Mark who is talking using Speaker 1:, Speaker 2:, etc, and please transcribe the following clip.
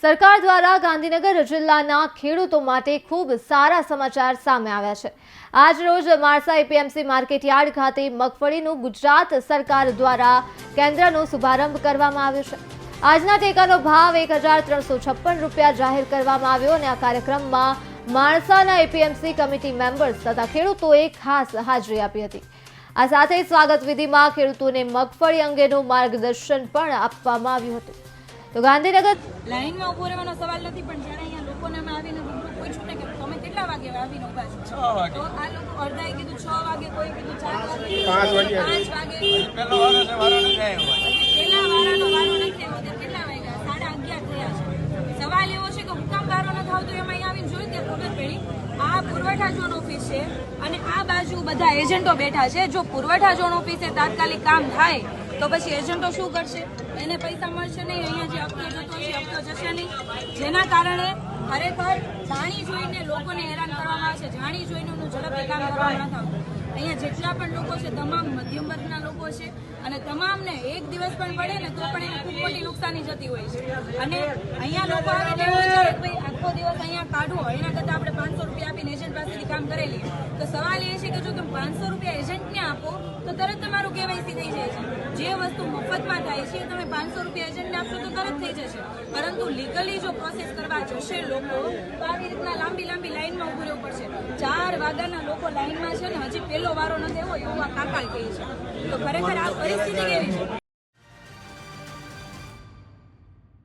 Speaker 1: સરકાર દ્વારા ગાંધીનગર જિલ્લાના ખેડૂતો માટે ખૂબ સારા સમાચાર સામે આવ્યા છે। આજ રોજ માણસા એપીએમસી માર્કેટયાર્ડ ખાતે મગફળીનું ગુજરાત સરકાર દ્વારા કેન્દ્રનો શુભારંભ કરવામાં આવ્યો છે। આજના ટેકાનો ભાવ 1356 રૂપિયા જાહેર કરવામાં આવ્યો અને આ કાર્યક્રમમાં માણસાના એપીએમસી કમિટી મેમ્બર્સ તથા ખેડૂતોએ ખાસ હાજરી આપી હતી। આ સાથે સ્વાગત વિધિમાં ખેડૂતોને મગફળી અંગેનું માર્ગદર્શન પણ આપવામાં આવ્યું હતું। તો ગાંધીનગર
Speaker 2: લાઈનમાં ઉભો રહેવાનો સવાલ નથી, પણ જ્યારે અહીંયા લોકોને અમે આવીને રૂબરૂ પૂછ્યું ને કે તમે કેટલા વાગે આવીને ઉભા છો, 6 વાગે, તો આ લોકો અડધાએ કીધું 6 વાગે, કોઈ કીધું 4 વાગે, 5 વાગે, પહેલા વારો નથી આવ્યો, કેટલા વાગ્યા 11:30 થયા છે। સવાલ એવો છે કે હુકામ વારો ન થાવ તો એમાં અહીંયા આવીને જોઈ ત્યાં ખબર પડી આ પુરવઠા ઝોન ઓફિસ છે અને આ બાજુ બધા એજન્ટો બેઠા છે। જો પુરવઠા ઝોન ઓફિસે તાત્કાલિક કામ થાય તો પછી એજન્ટો શું કરશે? એને પૈસા મળશે નહીં, અહીંયા જે હપ્તો જતો છે હપ્તો જશે નહીં, જેના કારણે ખરેખર જાણી જોઈને લોકોને હેરાન કરવામાં આવે છે, જાણી જોઈને ઝડપથી કામ કરવામાં ન થતું। અહીંયા જેટલા પણ લોકો છે તમામ મધ્યમ વર્ગના લોકો છે અને તમામને એક દિવસ પણ પડે ને તો પણ એને ખૂબ મોટી નુકસાની જતી હોય છે। અને અહીંયા લોકો આવીને એવું વિચારે કે ભાઈ આખો દિવસ અહીંયા કાઢવો, એના કરતાં આપણે 500 રૂપિયા આપીને એજન્ટ પાસેથી કામ કરી લઈએ। તો સવાલ એ છે કે જો તમે 500 રૂપિયા એજન્ટને આપો તો તરત તમારું કેવાયસી થઈ જાય છે। જે વસ્તુ મફતમાં થાય છે તમે 500 રૂપિયા એજન્ટને આપશો તો તરત થઈ જશે, પરંતુ લીગલી જો પ્રોસેસ કરવા જશે લોકો તો આવી રીતના લાંબી લાઈનમાં ઉભું રહેવું પડશે। 4 વાગ્યાના લોકો લાઈનમાં છે ને હજી પહેલો વારો નથી આવ્યો એવું આ કાકા કહે છે। તો ખરેખર આ પરિસ્થિતિ કેવી છે?